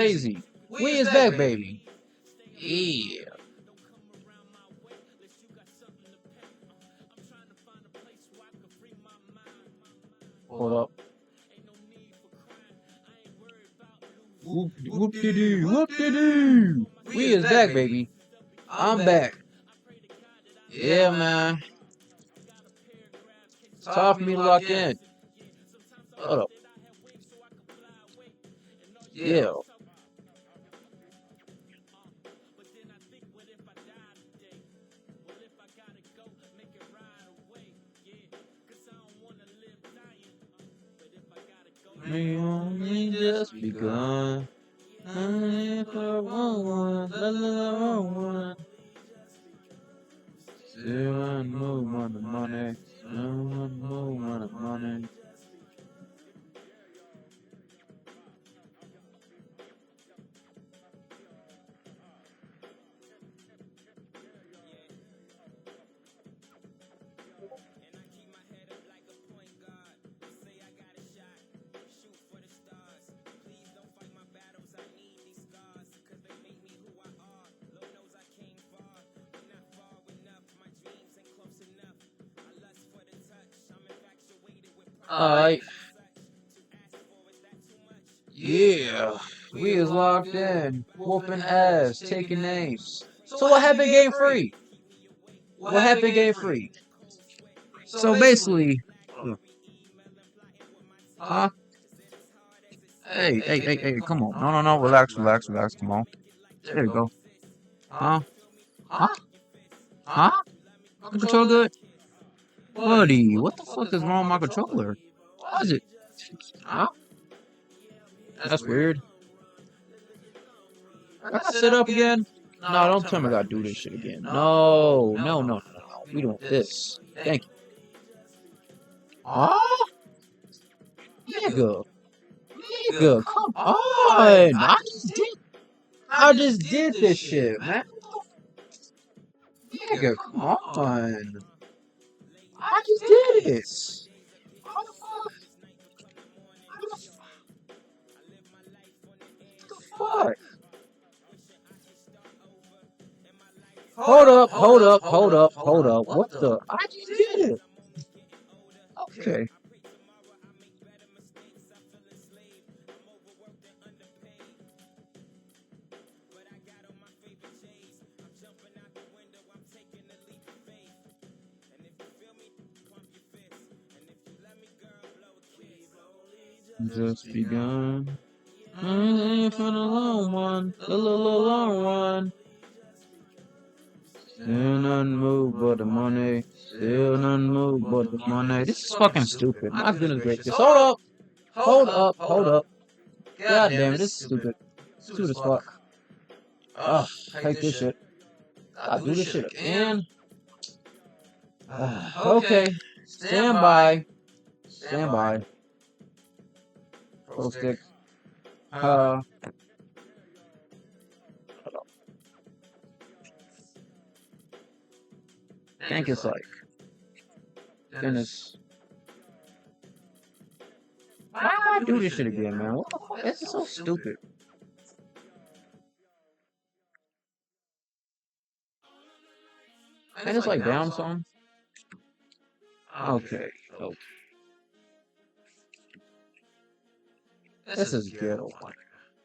Crazy. We is back, baby. Yeah. Hold up. Whoop whoop de doo. Whoop de doo. We is back, baby. I'm back. Yeah, man. It's time for me to lock in. Hold up. Yeah. We only just begun. Only for one, one. Still I move on the money. Still I move on the money. Alright. Yeah. We is locked in. Whooping ass. Taking names. So what happened game free? What happened game free? So basically, huh? Hey, come on. No, relax, come on. There you go. Huh? Huh? Huh? My controller good? Buddy, what the fuck is wrong with my controller? What is it? Huh? That's weird. I gotta sit up again? No, don't tell me I gotta do this shit again. No. We doing this. Thank you. Huh? Nigga. Nigga, come on. I just did this shit, man. Nigga, come on. I just did this. What the fuck? Hold up. What the? I just did it. Okay. Just begun. For the long one, the long one. Still unmoved but the money. Still unmoved but the money. This is fucking stupid. My goodness gracious. Hold up. God damn it, this is stupid. Stupid as fuck. Ugh, hate this shit. I do this shit again. Okay. Stand by. Stand by. Pro stick. I think it's like Dennis. Why do I do this shit again, man? What the fuck? This is so stupid. And it's like down some. Okay. This is ghetto.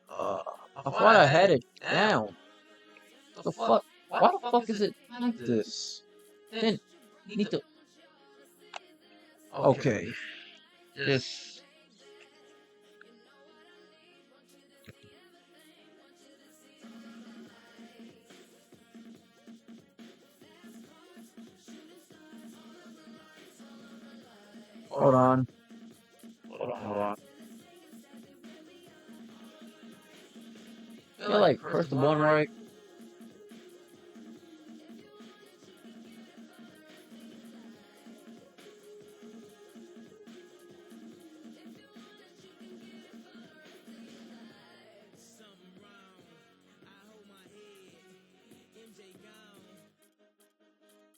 I thought I had it down. The fuck? Why the fuck is it like this? Then need to. Okay. This. Hold on. You're like, press the button right.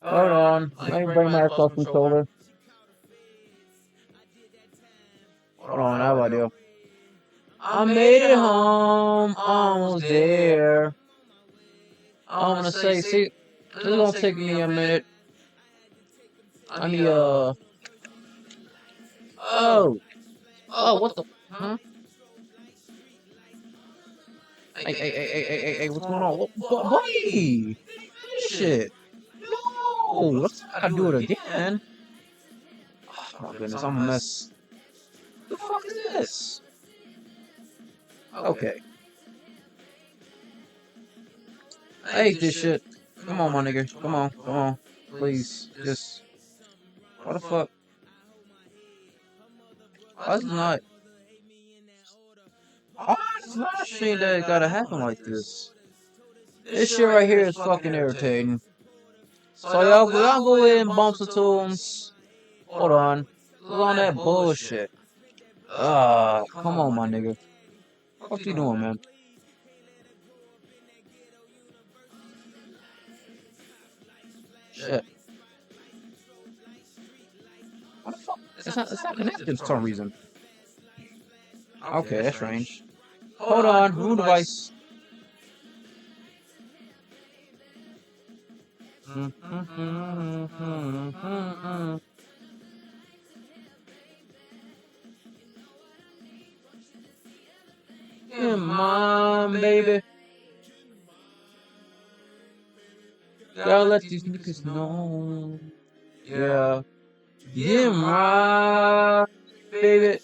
Hold on. Let me bring my Xbox controller. Hold on, how do I do? I made it home, almost there. I wanna say, see, it's gonna take me a minute. Oh, what the, huh? Hey, what's going on? Buddy, shit. No, let's not do it again. Oh my goodness, I'm a mess. The fuck is this? Okay. I hate this shit. Come on, my nigga. Come on. Please, just. What the fuck? Why is it not? Why is not shit that gotta happen like this? This shit right here is fucking irritating. So y'all go ahead and bump some tunes. Hold on. Look on that bullshit. Come on, my nigga. What you doing, man? Shit. What the fuck? It's not connected for some reason. Okay, that's strange. Hold on, room device. Come on, baby. Gotta let these niggas know. Yeah. Yeah, my baby.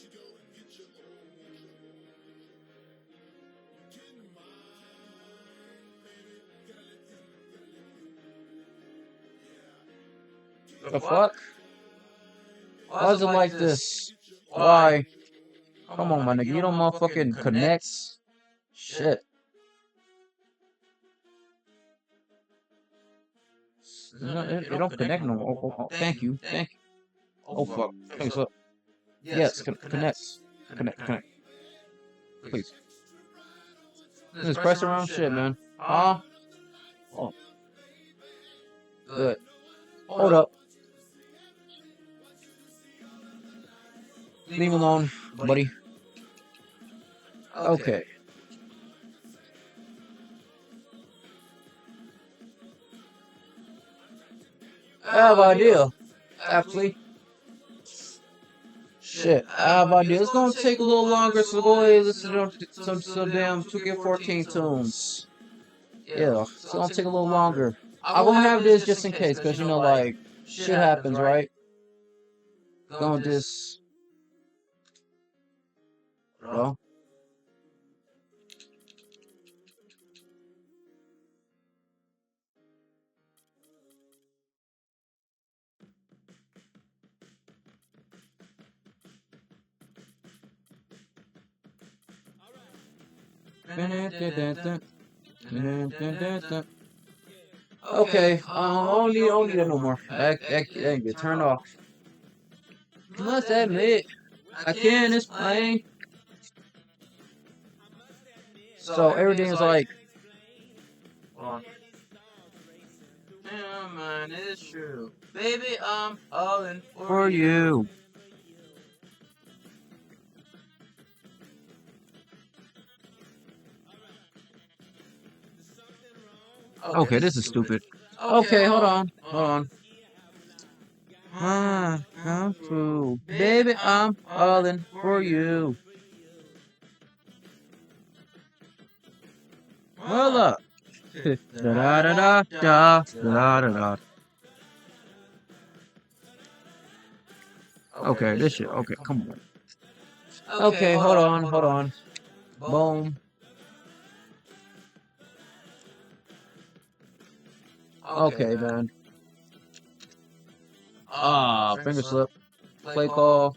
The fuck? Why is it like this? Why? Come on, my nigga. You don't motherfucking connect. Shit. It don't connect no more. Oh, thank you. Oh, fuck. Thanks up. Yes, connects. Connect. Please. Just press around shit, man. Oh. Good. Hold up. Leave me alone, buddy. Okay. I have an idea. Actually. Shit, I have an idea. It's gonna take a little longer, so go ahead and listen to some damn 2K14 tunes. Yeah, it's gonna take a little longer. I'm gonna have this just in case, because you know, like, shit happens, right? Gonna just. Well. Okay, I don't need it no more. I get turned off. Must admit, I can, it's plain. So everything's like. Yeah, man, it's true. Baby, I'm all in for you. Okay, this is stupid. Okay, hold on. Come through. Baby, I'm all in for you. Hold up. Da da da da da da da. Okay, this shit. Okay, come on. Okay, hold on. Boom. Okay, man. Finger slip. Play call.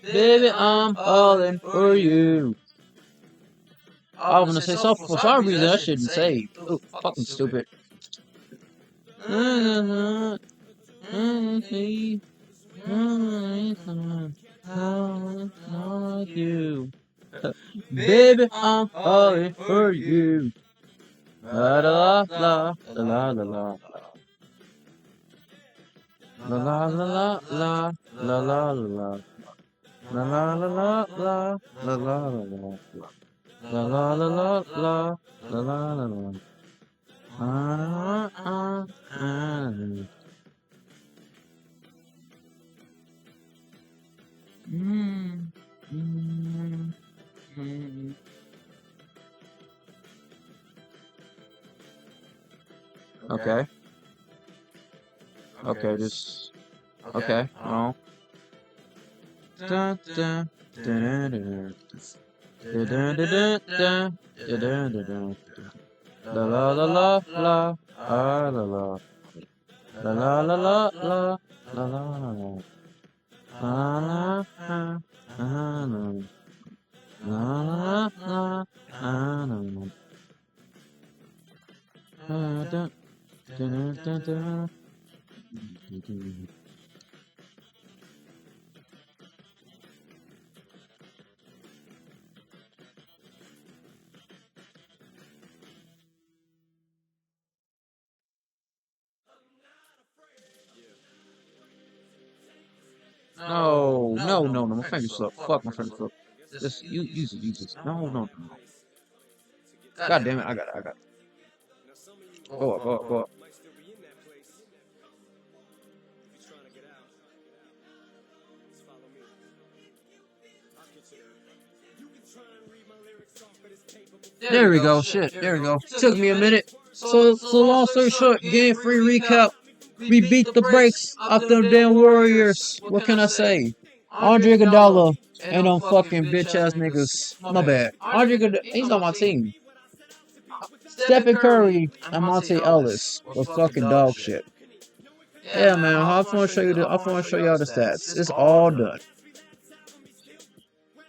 Baby, I'm falling for you. I was gonna say something for some reason I shouldn't say. Oh, fucking stupid. You. Baby, I'm falling for you. La la la la la la la la la la la la la la. La la la la la la la la la la la la la la la la la. Ah, ah, ah. Mm, mm, mm. Okay. Okay, just okay. Oh. Dun, dun, dun, dun, dun, dun, dun, dun, dun, dun, dun, dun, dun. La la la la la ah la la la la la la la la la la la la la la. Na na na na na. Dun, dun, dun, dun, dun. No, no, no, no. My fingers up. Fuck my fingers up. Just use it. No, no, no. God damn it! I got it. Go up, go up, go up. There we go. Shit. There we go. Took me a minute. So long story short, game free recap. We beat the brakes off them damn Warriors. What can I say? Andre Iguodala and them fucking bitch ass niggas. My bad. Andre Iguodala, he's on my team. Stephen Curry and Monte Ellis were fucking dog shit. Yeah, man. I want to show you the. I want to show y'all the stats. It's all done.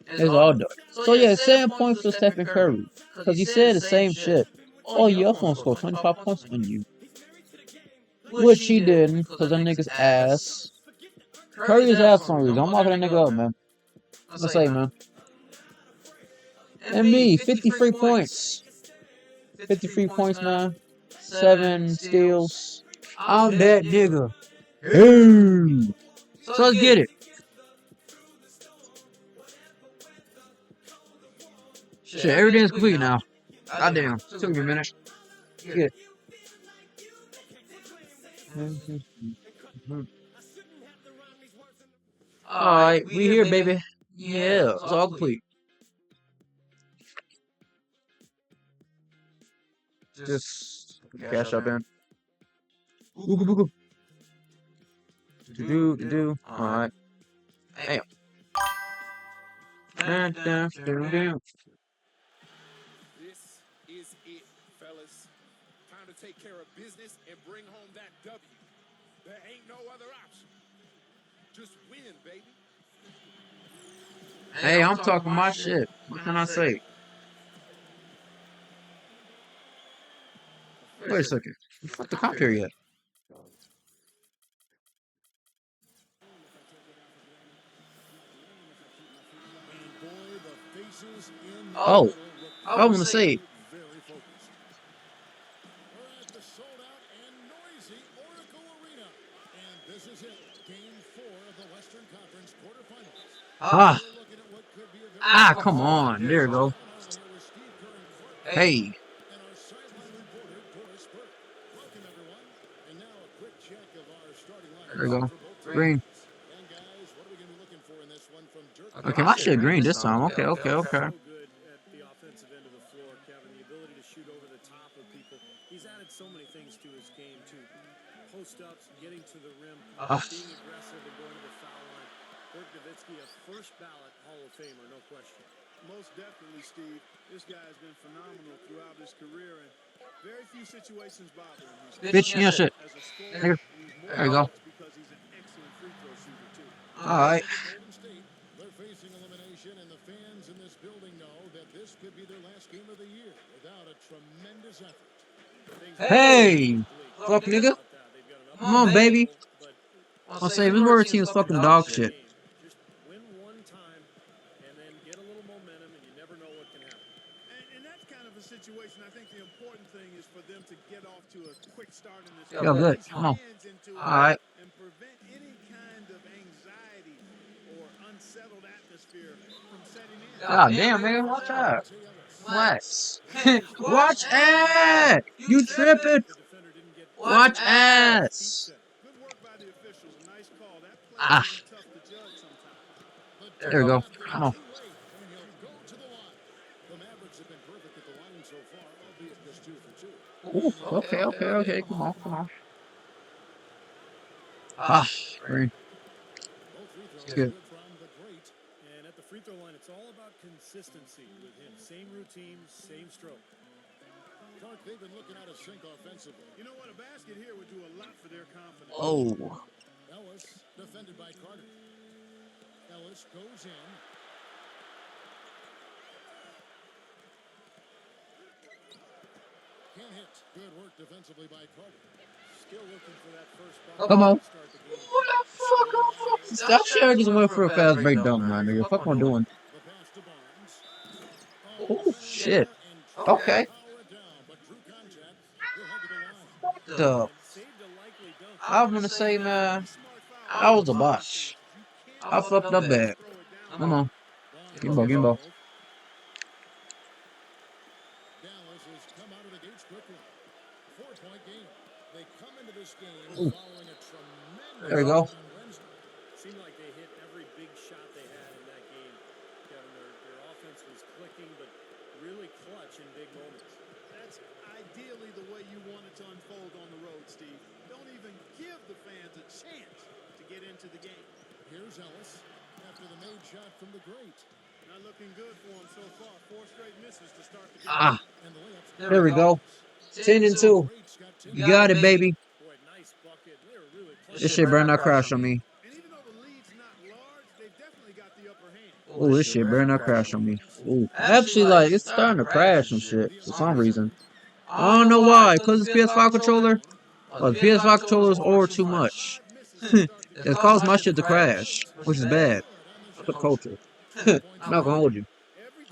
It's all done. So yeah, 7 points for Stephen Curry because he said the same shit. Oh, your phone scored 25 points on you, which he didn't because that nigga's ass. Curry's ass for some reason. I'm locking that nigga up, man. Let's say, man. And me, 53 points. 53 points, man. 7 steals. I'm that nigga. Hey. So let's get it. Shit, everything's complete now. Goddamn. Took me a minute. Get it. Alright, we here, baby. Yeah, it's all complete. Just cash up in. Boo boo boo. Do. Alright. Damn. This is it, fellas. Time to take care of business and bring home that W. There ain't no other option. Just win, baby. Hey, I'm talking my shit. What can I say? Wait a second. Fuck the comp here yet. Oh, I want to say. Come on. There you go. Hey. There you go. Green. Okay, my shit green this time. Okay. He's added so many things to his game too. Post-ups, getting to the rim, being aggressive and going to the foul line. Dirk Nowitzki, a first ballot Hall of Famer, no question. Most definitely, Steve. This guy has been phenomenal throughout his career, and very few situations bother him. Bitch, yeah, shit. There you go. Because he's an excellent free throw shooter too. Alright. They're facing elimination, and the fans in this building know that this could be their last game of the year without a tremendous effort. Hey! Fuck, nigga. Come on, baby. I'll say this Warrior team is fucking dog shit. Just win one time and then get a little momentum, and you get off to a quick start in this Yo, game. good. Ease Come on. fans into it Alright. and prevent any kind of anxiety or unsettled atmosphere from setting in. God damn, man. Watch out. Ellis. Watch. Watch it. You tripping. The defender didn't get Watch feet ass. set. Good work by the officials. A nice call. That play Ah, can be tough to judge sometimes. there we go. Come on. Too late, and he'll go to the line. The Mavericks have been perfect at the line so far, albeit just 2 for 2. Ooh, okay. Come on. Ah, green. Both free throws It's good good. from the great. And at the free throw line, it's all about consistency with him. Same routine, same stroke. Clark, they've been looking out of sync offensively. You know what? A basket here would do a lot for their confidence. Oh. Ellis, defended by Carter. Ellis goes in. Can't hit. Good work defensively by Carter. Still looking for that first Come bucket on. to start the game. What the fuck? Stop sharing just went for a fast breakdown, man. Nigga. Fuck am I doing? The pass to Barnes. Oh, shit. And trying Okay. to power it down, but drew contact. He'll head to the line. The Saved a likely dunk. I'm gonna say, man, I was a botch. I fucked up bad. Come on. Gimbo. Dallas has come out of the gates quickly. 4-point game. They come into this game Ooh. following a tremendous There we go. on Wednesday. Seemed like they hit every big shot they had in that game. Kevin, their offense was clicking, but really clutch in big moments. That's ideally the way you want it to unfold on the road, Steve. Don't even give the fans a chance to get into the game. Here's Ellis after the made shot from the great. Not looking good for him so far. 4 straight misses to start the game. Ah, And the layup. there we go. 10-2. Great's got 10. You got it, baby. Boy, nice bucket. They were really playing. This shit better not crash on me. And even though the lead's not large, they've definitely got the upper hand. Oh, this shit better not crash on me. Ooh. Actually, like, it's starting to crash and shit for some reason. I don't know why. Because it's PS5 controller? Or the PS5 controllers or too much. It caused my shit to crash, which is bad. That's the culture. I'm not gonna hold you.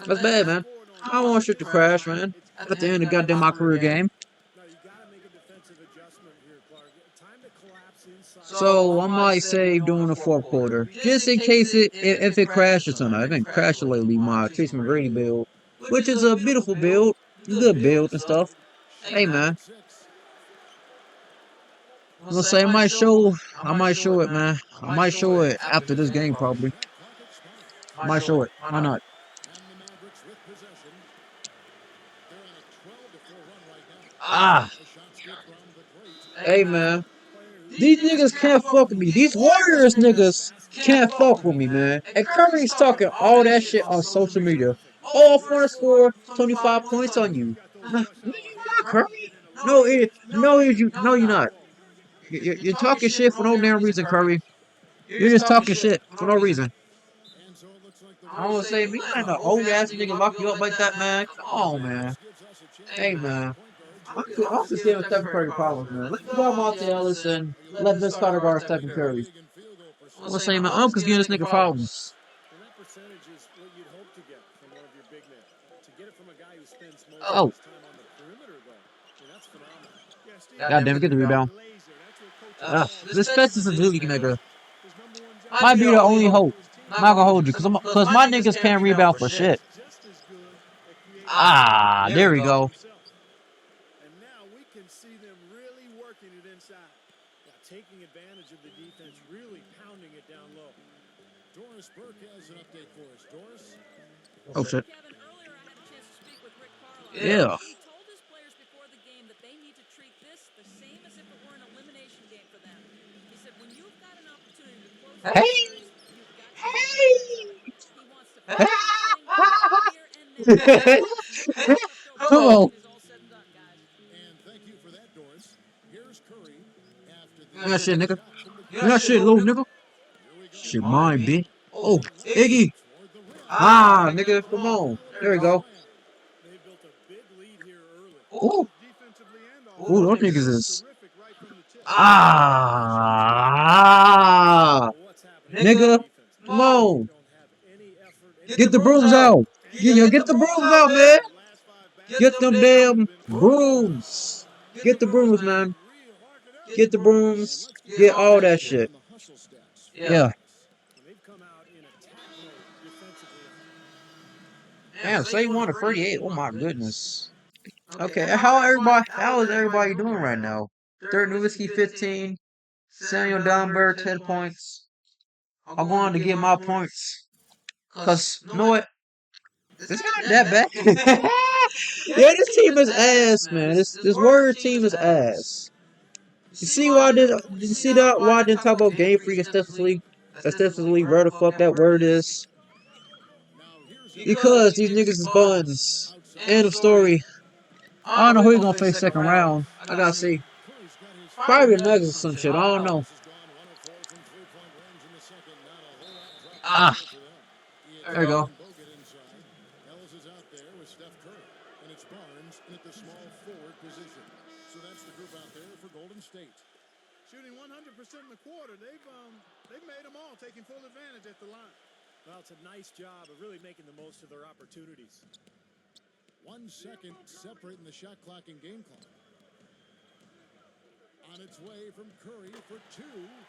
That's bad, man. I don't want shit to crash, man. At the end of goddamn my career game. Now you got to make a defensive adjustment here, Clark. Time to collapse inside. So I might save doing the fourth quarter, just in case if it crashes or not. I've been crashing lately. My Tracy McGrady build, which is a beautiful build, good build and stuff. Hey man, I'm gonna say I might show it, man. I might show it after this game probably. I might show it. Why not? And the Mavericks with possession. They're on a 12-4 run right now. Ah, The shots good from the great. hey man. These niggas can't fuck with me. These Warriors niggas can't fuck with me, man. And Curry's talking all that shit on social media. Oh, I want to score 25 points on you. No, you're not, Curry. No, you're not. You're talking shit for no damn reason, Curry. You're just talking shit for no reason. And so it looks like the I want to say, me kind of old ass nigga lock you up like that, man. Come on, man. gives us a chance. Hey, man. I'm just giving Stephen Curry problems, man. Let's go Monte Ellis and let Vince Carter guard Stephen Curry. I'm gonna say, my uncle's giving this nigga problems. And that percentage is what you'd hope to get from one of your big men. To get it from a guy who spends most Oh. of his time on the perimeter, though, I mean, that's phenomenal. Yeah, Steve, God damn it, get the rebound. laser. That's what coaches This fence is a league, nigga. his number one job. Might be the only hope. I'm not gonna hold you, cause my niggas can't rebound for shit. Just as good at creating Ah, there we go. himself. And now we can see them really working it inside. Yeah, taking advantage of the defense, really pounding it down low. Doris Burke has an update for us. Doris? Oh shit. Kevin, earlier I had a chance to speak with Rick Carlisle. Yeah. He told his players before the game that they need to treat this the same as if it were an elimination game for them. He said, when you've got an opportunity to close the Hey. series, you've got to he wants to finish this thing here and then. Come on. Is all said and done, guys. And thank you for that, Doris. Here's Curry after the You're not shit, nigga. shot from the You're not shit, little nigga. Here we go. Shit, mine, bitch. Oh, Iggy. Toward the rim. Ah, nigga, come on. There we go. They built a big lead here early. Ooh. Defensively and Ooh, those offensively, niggas is. terrific right from the tip. Ah. What's happening? Nigga, Defense. come on. Don't have any effort. Get the brooms out. Get the brooms out, man. Last five baskets Get them damn brooms. Get the brooms, man. Get the And brooms. let's Get all break that down shit. the hustle stats. Yeah. And they've come out in attack mode defensively. Damn, say 1 to 38. Oh my goodness. Okay, how is everybody doing right now? Dirk Nowitzki 15, Samuel Donberg 10 points. I'm going to get my points. Cause you know what? It's not that bad. Yeah, this team is ass, man. This Warriors team is ass. You see why did you see that why I didn't talk about Game Freak extensively where the fuck that word is? Because these niggas is buns. End of story. I don't know who you gonna face second round. I gotta see. Probably the Nuggets or some shit. I don't know. Ah, there we go. Ellis is out there with Steph Curry, and it's Barnes in at the small forward position. So that's the group out there for Golden State. Shooting 100% in the quarter. They've made them all, taking full advantage at the line. Well, it's a nice job of really making the most of their opportunities. 1 second separating the shot clock and game clock. On its way from Curry for 2.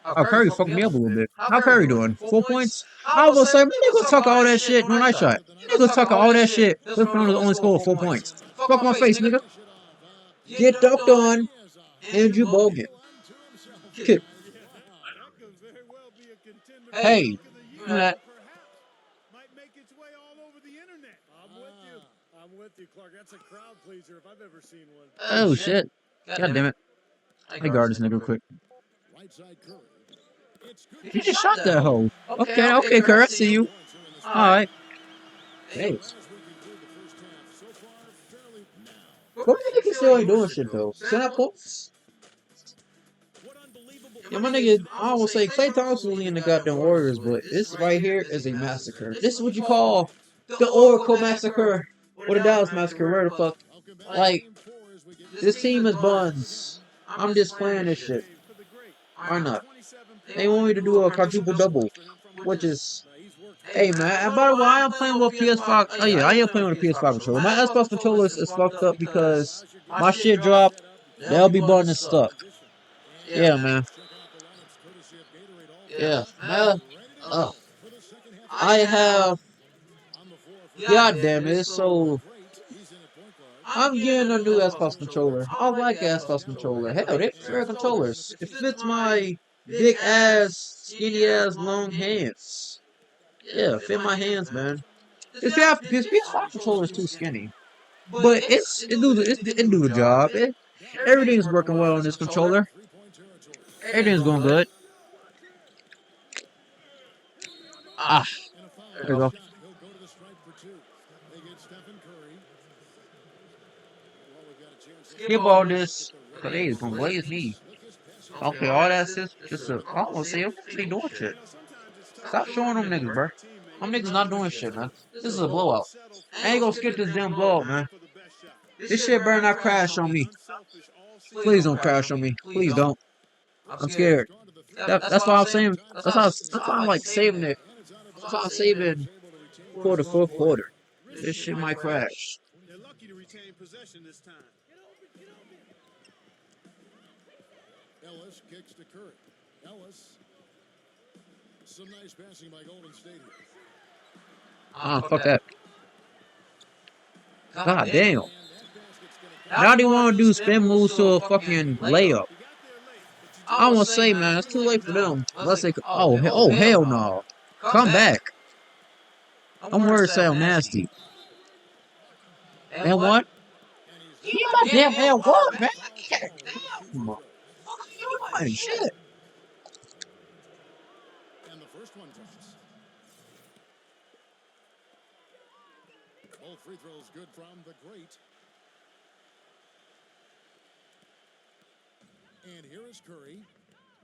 Oh, Curry fucked me up a little bit. How Curry doing? 4 points? I was gonna say, man, niggas talk all that shit. No, nice shot. Niggas talk all that shit. This one only scored 4 points. Fuck my face, nigga. Get dunked on. Andrew Bogut. Kid. That could very well be a contender for Hey. Dunk of the Year, That- perhaps might make its way all over the internet. I'm with you, Clark. That's a crowd pleaser if I've ever seen one. Oh, shit. God damn it. Let me guard this nigga quick. Right side Curry. It's good. You just shot that hoe. Okay, Curry. I see you. Alright. Hey. As we conclude the first half, so far fairly What the nigga still ain't doing shit, though? Send out points? What unbelievable Yeah, my nigga, I will say Klay Thompson really in the goddamn Warriors, but this right here is a massacre. This is what you call the Oracle Massacre. Or the Dallas Massacre, where the fuck. welcome back. Like, Game 4 as we get this team is buns. I'm just playing this shit. For the great. Why not? 27 They want me to do a quadruple double, which is, hey man. And by the way, I am playing with PS5. Oh yeah, I am playing with a PS5 controller. My Xbox controller is fucked up because my shit dropped. The LB button is stuck. Yeah, man. Yeah, man. I have. God damn it! So I'm getting a new Xbox controller. I like Xbox controller. Hell, they're fair controllers. It fits my big ass, skinny ass, long hands. Yeah, fit my hands, man. This PS5 controller is too skinny, but it do the job. Everything's working well on this controller. Everything's going good. Ah, there we go. He'll go to the stripe for 2. They get Stephen Curry. Well, we've got a chance to Skip all this. Cause they is gonna blaze me. Okay, all that just I don't wanna see them actually doing shit. Stop showing them niggas, bro. Them niggas not doing shit, man. This is a blowout. I ain't gonna skip this damn blowout, man. This shit better not crash on me. Please don't crash on me. Please don't. I'm scared. That's why I'm saying. That's why I'm like saving it. That's why I'm saving for the fourth quarter. This shit might crash. They're lucky to retain possession this time. Ellis kicks to Curry. Ellis. Some nice passing by Golden State here. Ah, fuck that. God damn. Now they want to do spin moves to a fucking layup. I want to say, man, it's too late for them. Unless they, oh, hell no. Come back. I'm worried sound nasty. And what? You my damn hell word, man. Damn. Fucking shit. And the first one counts. Both free throws good from the great. And here is Curry.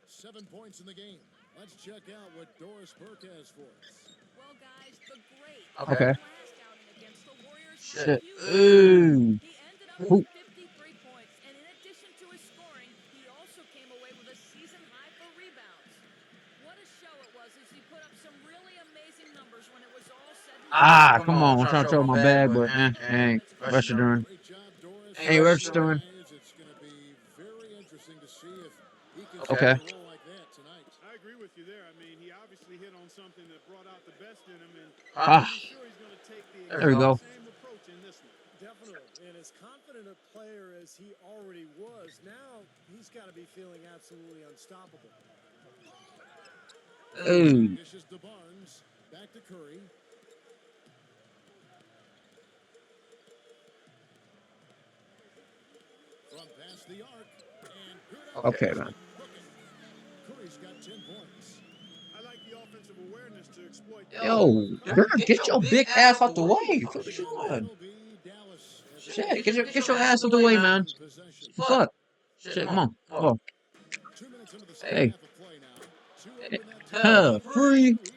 7 points in the game. Let's check out what Doris Burke has for us. Well, guys, the great Okay. last outing against the Warriors. Shit. He Ooh. ended up with 53 points, and in addition to his scoring, he also came away with a season high for rebounds. What a show it was as he put up some really amazing numbers when it was all said and done. Come on. I'm trying to throw my bag, but ain't registering. Great job, Doris. Ain't registering. It's going to be interesting to see if he can Okay. stay a role like that tonight. I agree with you there. I mean, he obviously hit on something that brought out the best in him, and Ah, I'm sure he's going to take the there we go. same approach in this one. Definitely. And as confident a player as he already was, now he's got to be feeling absolutely unstoppable. Hey. Dishes to Barnes. Back to Curry. From past the arc. And good Okay, execution. man. Curry's got 10 points. I like the offensive awareness to exploit. Yo, girl, get your big ass out the way. What you doing? That'll be Dallas. Shit, get your ass out the way, man. Possession. Fuck. Shit, come on. Oh, 2 minutes into the second hey. half of play now. Two up in that time. Free. Too easy.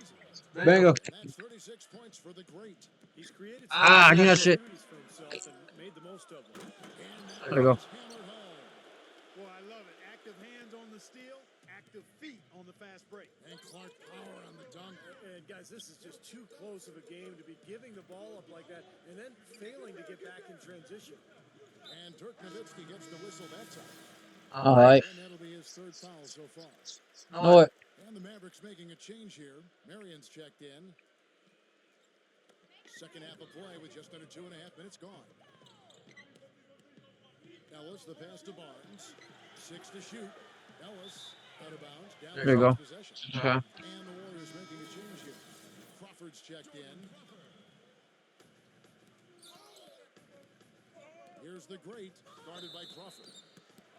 Banger. That's 36 points for the great. He's created Ah, some give me that shit. opportunities for himself and made the most of them. And There we go. that is hammered home. Boy, I love it. Active hands on the steal, active feet on the fast break. And Clark power on the dunk. And guys, this is just too close of a game to be giving the ball up like that and then failing to get back in transition. And Dirk Nowitzki gets the whistle that time. All right. And that'll be his third foul so far. Know it. And the Mavericks making a change here. Marion's checked in. Second half of play with just under 2.5 minutes gone. Ellis, the pass to Barnes. 6 to shoot. Ellis out of bounds. Down There you go. possession. Okay. And the Warriors making a change here. Crawford's checked in. Here's the great, guarded by Crawford.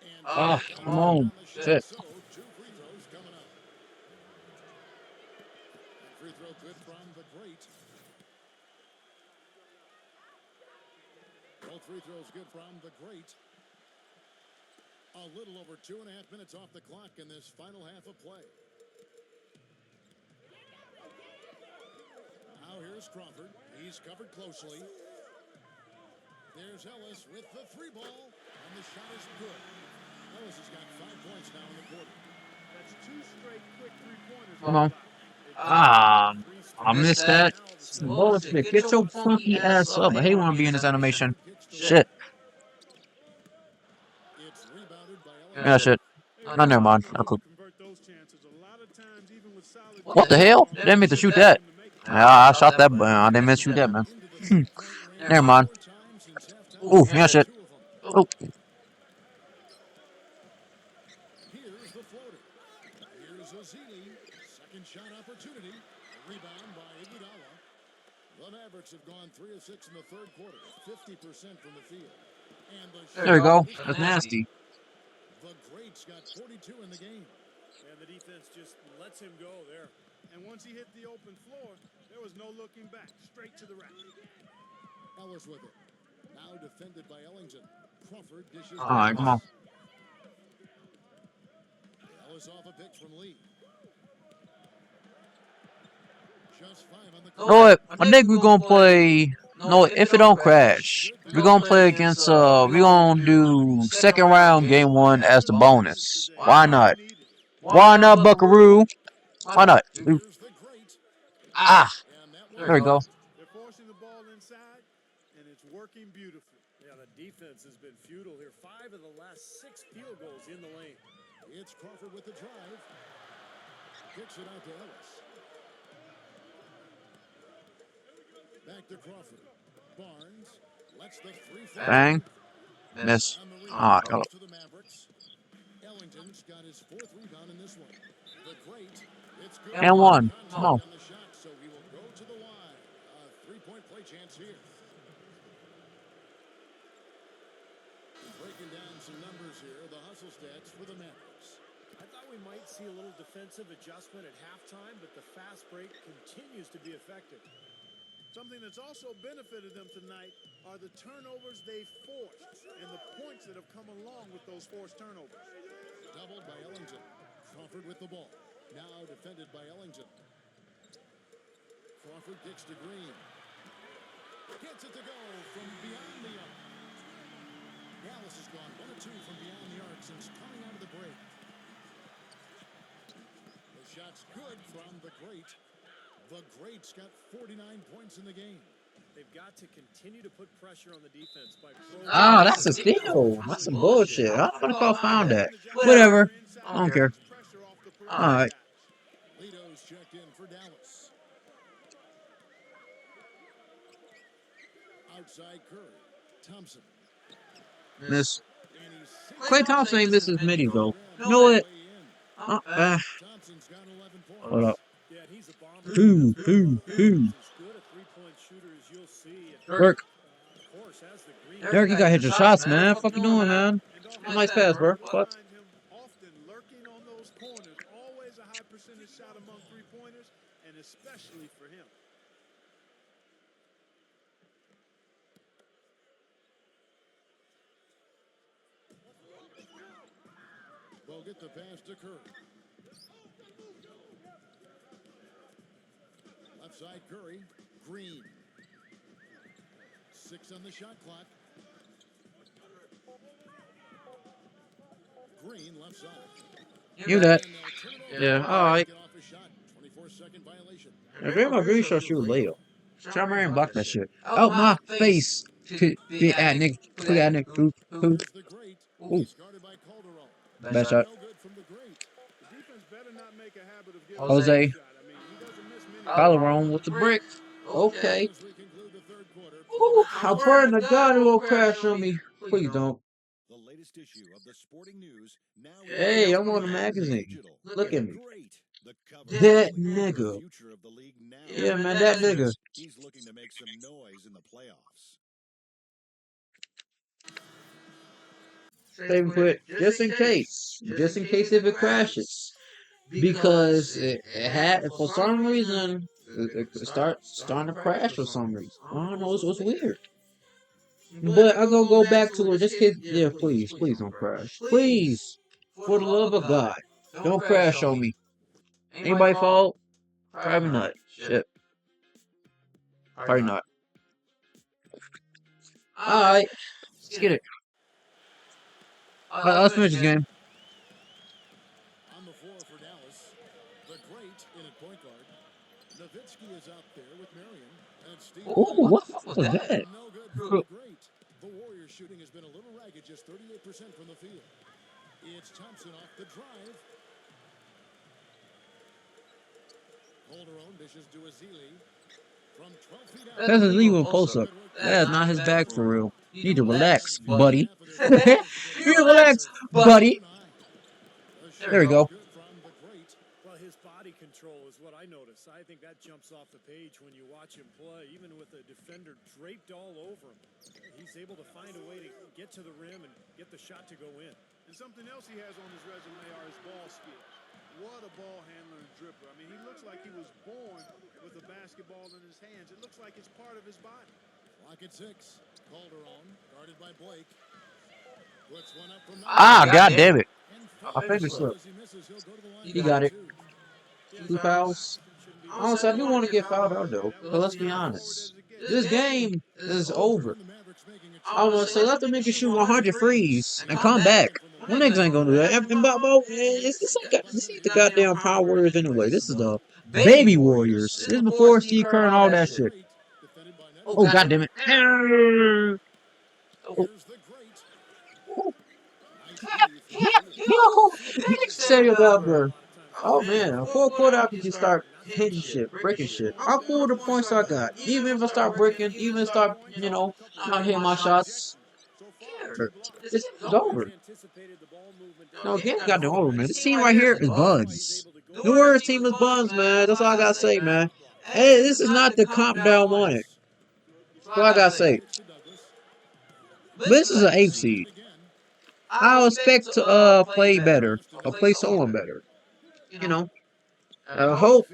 And Ah, come on. Shit. So, 2 free throws coming up. And free throw good from the great. Both free throws good from the great. A little over 2.5 minutes off the clock in this final half of play. Now here's Crawford. He's covered closely. There's Ellis with the 3 ball, and the shot is good. Ellis has got 5 points now in the quarter. That's 2 straight quick three-pointers. Come on. Ah, I missed that. Bullshit. Get your funky ass up. I hate when I be in this animation. Shit. It's rebounded by Yeah, Ellis. shit. No, never mind. I'll cook. Convert those chances. A lot of times, even with solid What the hell? Didn't mean to shoot that. Yeah, I shot that, but I didn't mean to shoot that, man. Into the 3-point range Never mind. 4 times since halftime. Ooh, yeah, shit. 2 of them. Oh, Here's the floater. Here's Ozili. Second shot opportunity. A rebound by Iguodala. The Mavericks have gone 3 of 6 in the third quarter. 50% from the field. And the there we go. shot That's is nasty. The greats got 42 in the game. And the defense just lets him go there. And once he hit the open floor, there was no looking back. Straight to the rack. Ellis with it. Now defended by Ellington. Crawford dishes. All right, come on. Ellis off a pitch from Lee. Just 5 on the No, I think we're gonna play. No, if it don't crash, we're gonna play against. We're gonna do second round, game 1 as the bonus. Why not? Why not, Buckaroo? Why not? Here's the great. Ah, And that there we go. They're forcing the ball inside, and it's working beautifully. Yeah, the defense has been futile here. 5 of the last 6 field goals in the lane. It's Crawford with the drive. Kicks it out to Ellis. Back to Crawford. Barnes lets the 3 fly. Bang. Miss. On the Ah, rebound hello. to the Mavericks. Ellington's got his 4th rebound in this one. The great. It's good. And 1. Come on. On the shot, so he will go to the line. A 3-point play chance here. Breaking down some numbers here. The hustle stats for the Mavericks. I thought we might see a little defensive adjustment at halftime, but the fast break continues to be effective. Something that's also benefited them tonight are the turnovers they forced and the points that have come along with those forced turnovers. Doubled by Ellington. Crawford with the ball. Now defended by Ellington. Crawford kicks to Green. Gets it to go from beyond the arc. Dallas has gone 1 of 2 from beyond the arc since coming out of the break. The shot's good from the great. The great's got 49 points in the game. They've got to continue to put pressure on the defense by Ah, prolonging that's a the game. steal. That's some bullshit. I'm gonna call found that. Jackson Whatever. inside I don't care. takes pressure off the All perimeter right. guys. Lito's checked in for Dallas. Outside Curry. Thompson. Miss And he's Clay six. Thompson ain't missing his middies though. You know No what? way in. Thompson's got 11 Hold points. up. Yeah, and he's a bomber. Who? That's one of the Who? players as good a three-point shooter as you'll see. And Dirk. of course, has the green. Derek, you gotta hit your shots, man. Fuck you doing, man? And don't Nice pass, bro. you'll What? find him often lurking on those corners. Always a high percentage shot among three-pointers, and especially for him. They'll get the pass to Curry. Left side Curry. Green. 6 on the shot clock. Green left side. You that. And they'll turn it over. Yeah, alright. Get off a shot. 24-second violation. Yeah, Draymond Green shot shoot layup. Try Marion block that shit. Out my face. Tweet at nigga. Tweet at nigga. Who? Here's the great. Ooh. He's guarded by Calderon. Bad shot. No good from the great. The defense better not make a habit of giving Jose. him a shot. I mean, he doesn't miss many. Calderon with the brick. Okay. As we conclude the third quarter, Ooh, I'm praying to God it will crash on me. Please don't. the latest issue of the Sporting News now Hey, I'm on the magazine. Look at me. That nigga. Yeah, man, that nigga. He's looking to make some noise in the playoffs. Save put just in case if it crashes, because it had for some reason it starting to crash for some reason. I don't know, it's weird. But I'm gonna go back to it just in case. Yeah, please don't crash, please, for the love of God, don't crash on me. Anybody fault? Probably not. Shit, probably not. All right, let's get it. Let's finish this game. On the floor for Dallas, the great in at point guard. Nowitzki is out there with Marion. And Steve Oh, what the fuck was that? no good for the great. The Warriors shooting has been a little ragged, just 38% from the field. It's Thompson off the drive. Calderon dishes to Azili. From 12 feet out. That's his legal post up. That is not his bag for real. You need to relax, buddy. You need to relax, buddy. There we go. Well, his body control is what I notice. I think that jumps off the page when you watch him play, even with a defender draped all over him. He's able to find a way to get to the rim and get the shot to go in. And something else he has on his resume are his ball skills. What a ball handler and dribble. I mean, he looks like he was born with a basketball in his hands. It looks like it's part of his body. Clock at 6. Calderon, guarded by Blake. Puts one up from the God damn it. I and think it's as up. he misses, he'll go to the line He for got it. 2. 2 fouls. Honestly, I do want to get fouled out though. But let's be honest. This game is over. I was gonna say let them niggas shoot 100 frees and come back. Them niggas ain't gonna do that. And this ain't the goddamn Power Warriors anyway. This is the Baby Warriors. This is before Steve Kerr and all that shit. Oh, god damn it. Here's the great. Yo, say about bro. Oh man, full quarter after you start hitting shit, breaking shit. How cool are the points I got? Even if I start breaking, even if I start, not hitting my shots. It's over. No, game's got the over, man. This team right here is bugs. The Warriors team is bugs, man. That's all I gotta say, man. Hey, this is not the comp that I wanted. That's all I gotta say. But this is an 8 seed. I expect to play better, or play someone better. I hope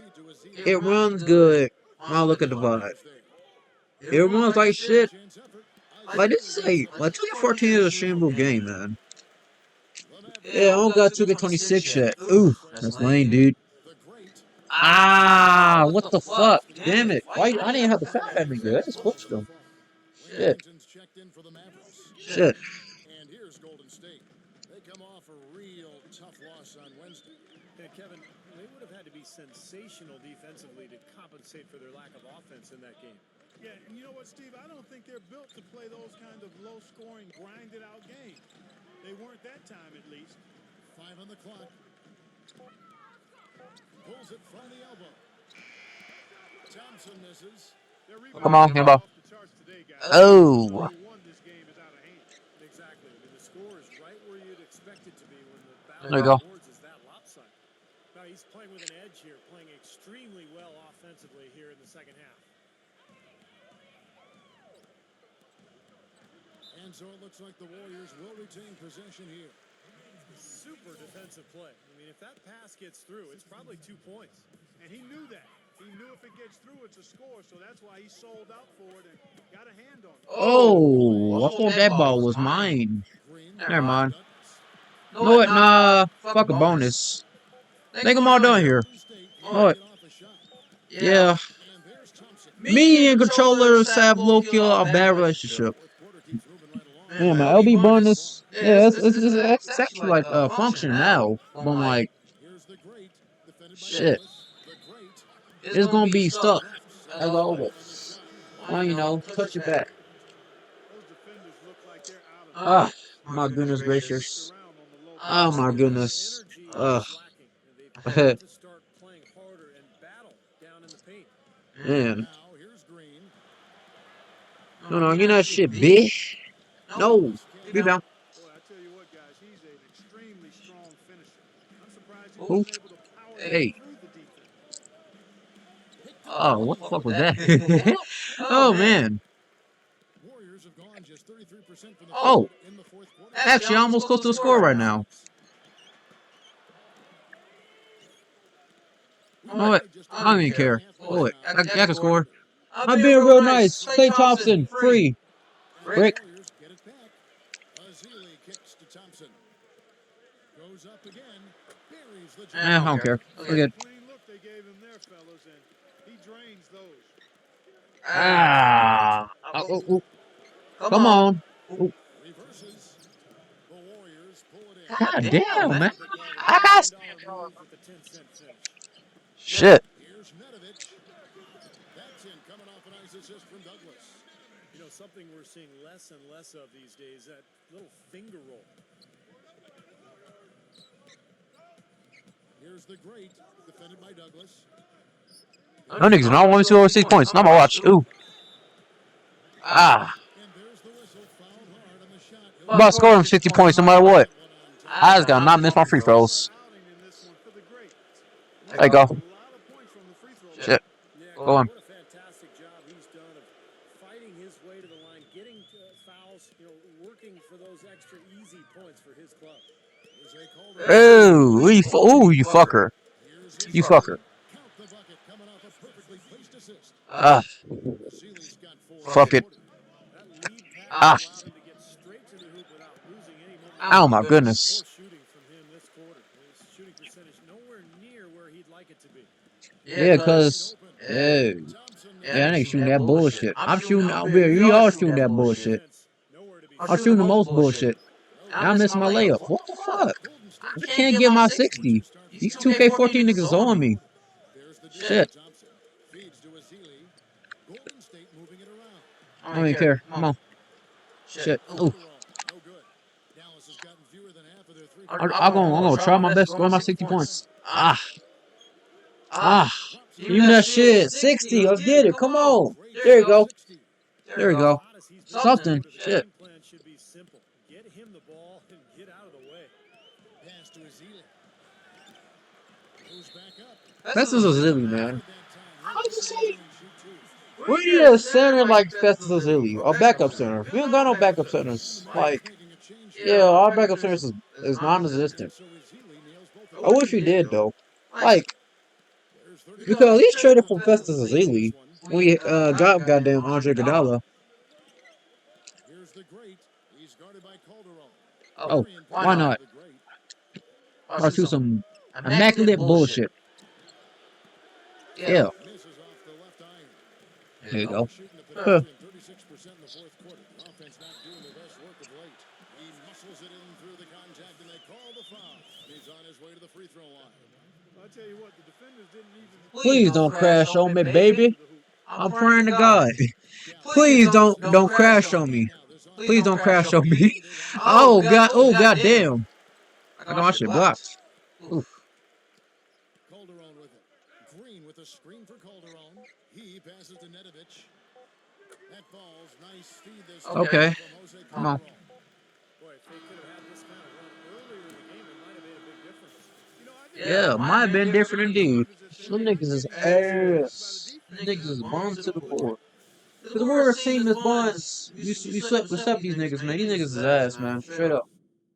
it runs good when I look at the vibe. It runs like shit. Like this is like 2K14 is a streamable game, man. Yeah, I don't got 2K26 yet. Ooh, that's lame, dude. Ah, what the fuck? Damn it. Why I didn't have the foul that good. I just pushed him. Shit. Shit. And here's Golden State. They come off a real tough loss on Wednesday. Yeah, Kevin, they would have had to be sensational defensively to compensate for their lack of offense in that game. Yeah, and you know what, Steve? I don't think they're built to play those kind of low-scoring, grinded-out games. They weren't that time, at least. 5 on the clock. Pulls it from the elbow. Thompson misses. Their Come rebounding on, is Kimbo. off the charts today, guys. Oh. Number one, this game is out of hand. Exactly. I mean, the score is right where you'd expect it to be when the There you battle go. of boards is that lopsided. Now he's playing with an edge here, playing extremely well offensively here in the second half. And so it looks like the Warriors will retain possession here. Super defensive play. I mean, if that pass gets through, it's probably 2 points. And he knew that. He knew if it gets through, it's a score, so that's why he sold out for it and got a hand on it. Oh, I thought that ball was mine. Green. Never mind. Douglas. Know what? Nah, fuck a bonus. Think I'm all done here. Golden State Know it. get off a shot. Yeah. And there's Thompson. Me and controllers have low-key a bad relationship. Fourth quarter keeps moving right along. Yeah, my LB bonus. Yeah, it's actually like functioning now. But I'm like, Here's the great. Defended by shit. Douglas. The great. It's gonna be stuck as always. Well, you know, touch it back. Those defenders look like they're out of Ah, my goodness gracious. around on the low Oh my goodness. Energy Ugh. is lacking, and they've got to start playing harder and battle down in the paint. Man. Now here's Green. No, you know that shit, bitch. No. Rebound. Boy, I tell you what, guys, he's an extremely strong finisher. I'm surprised he Who? was able to power Hey. through the defense. Oh, what the fuck was that? Oh, man. Warriors have gone just 33% from the Oh. field in the fourth quarter. Actually, almost close to the score right now. Oh, what? I don't even care. Oh, wait. I can score. I'm being real nice. Klay Thompson, free. Brick. Warriors get it back. Azili kicks to Thompson. Goes up again. Buries the I don't care. Forget. Clean look they gave him there, fellas, and he drains those. Ah. Oh. Come on. reverses. The Warriors pull it in. God damn, man. I got $10 with the 10-cent finish. shit. Here's Nedovic. That's in, coming off a nice assist from Douglas. You know, something we're seeing less and less of these days, that little finger roll. Here's the great, defended by Douglas. No niggas, I want me to over 6 points. Not my watch. Ooh. Ah. And there's the whistle, fouled hard on the shot. I'm about to score him 50 points no matter what. I just gotta not miss my free throws. Outing in this one for the great. There you go. A lot of points from the free throw. Shit. Yeah, Go on. what a fantastic job he's done of fighting his way to the line, getting fouls, working for those extra easy points for his club. Here's a Calder. Ooh, you fucker. Here's You fucker. count the bucket, coming off a perfectly placed assist. Ah. Sealy's got 4. Fuck it. That lead pass Ah. allowed him to get straight to the hoop without losing any momentum. Oh my goodness. Poor shooting from him this quarter. His shooting percentage nowhere near where he'd like it to be. Yeah, cause yeah, I ain't shooting that bullshit. I'm shooting out there. You all shooting that bullshit. Nowhere to be I'm shooting the most bullshit. And I missed my layup. What the fuck? I can't get my 60. These 2K14 niggas on me. Shit. Thompson feeds to Azili. Golden State moving it around. I don't even care. Come on. Shit. Ooh. No good. Dallas has gotten fewer than half of their three. I'm gonna try my best to score my 60 points. Even that shit. 60. Let's get it. Come on. There you go. There you go. Something. The Shit. game plan should be simple. Get him the ball and get out of the way. Pass to Azili. Moves back up. Festus Azili, man. How did you say? We need a center like Festus Azili. Or backup center. We don't got no backup centers. Like, yeah, our backup centers is non-existent. I wish we did, though. Like, we could at least trade it for Festus Azili. We got goddamn Andre Iguodala. Here's the great. He's guarded by Calderon. Oh, why not? Or do some immaculate bullshit. Yeah. Misses off the left iron. There you go. Shooting the Huh. pedestrian 36% in the fourth quarter. Offense not doing their best work of late. He muscles it in through the contact, and they call the foul. He's on his way to the free throw line. I'll tell you what, the defenders didn't even. Please don't crash on me, baby. I'm praying to God. Please don't crash on me. Please don't crash on me. Oh God! Oh God! Damn! I got my shit blocked. Oof. Calderon with it. Green with a screen for Calderon. He passes to Nedovich. That ball's nice speed this time Okay. from Jose Come on. Calderon. Boy, if they could have had this kind of run earlier in the game, it might have made a big difference. You know, I think Yeah, might have been different indeed. position, Some they niggas weren't is getting ass. Them niggas is bombs to the core. Cause we were seeing this bonds. You swept these niggas, man. These niggas is ass, man. Straight up.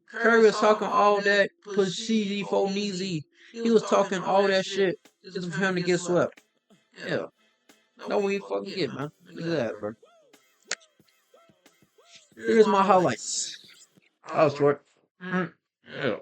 Curry was talking all that push CD for Neezy. He was talking all that shit just for him to get swept. Yeah. No, we fucking get, man. Look at that, bro. Here's my highlights. Oh, short. Yeah.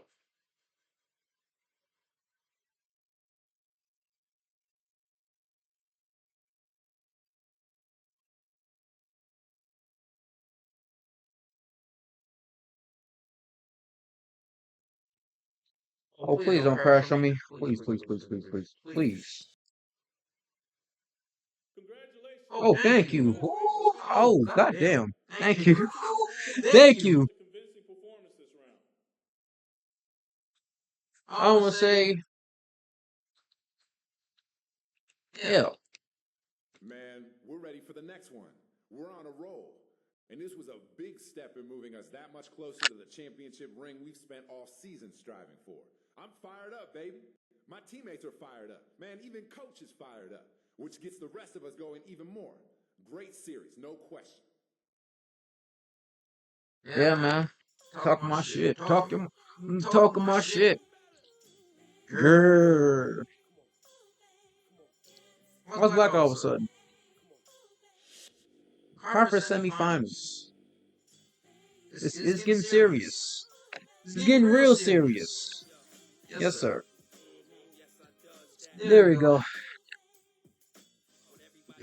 Oh, please don't crash on me. Please, please, please, please, please, please. Oh, thank you. Ooh, oh, goddamn. Thank you. Thank you. I want to say, yeah. Man, we're ready for the next one. We're on a roll. And this was a big step in moving us that much closer to the championship ring we've spent all season striving for. I'm fired up, baby. My teammates are fired up. Man, even coach is fired up, which gets the rest of us going even more. Great series, no question. Yeah, man. Talking my shit. Talking my shit. Grrr. What's back all of a sudden? Conference semifinals. It's getting serious. It's getting real serious. Yes, sir. There we go.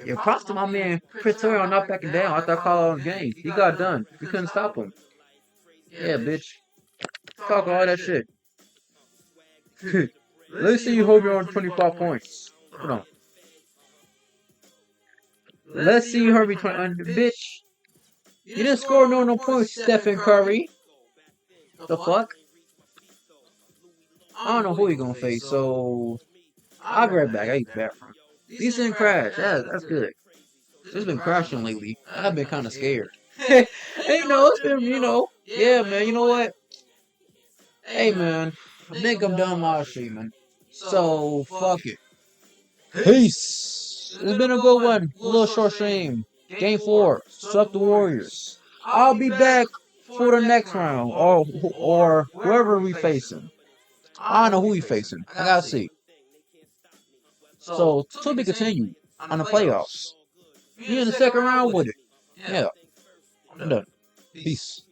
Yeah, props to my man Pretorius not backing down after I called on the game. He got done. We couldn't stop him. Yeah, bitch. Talk all that shit. Let's see you hold me on 25 points. Hold on. Let's see you hold me 20. Bitch. You didn't score no points, Stephen Curry. The fuck? I don't know who he gonna face, so I'll be right back. I eat the bathroom. Decent crash. Yeah, that's good. It's been crashing lately. I've been kind of scared. Hey, it's been, yeah, man, you know what? Hey, man, I think I'm done live streaming. So, fuck it. Peace. It's been a good one. A little short stream. Game 4. Suck the Warriors. I'll be back for the next round, or whoever we facing. I don't know who we facing. I gotta see. So, to be continued on the playoffs. You in the second round with it. Yeah. I'm done. Peace.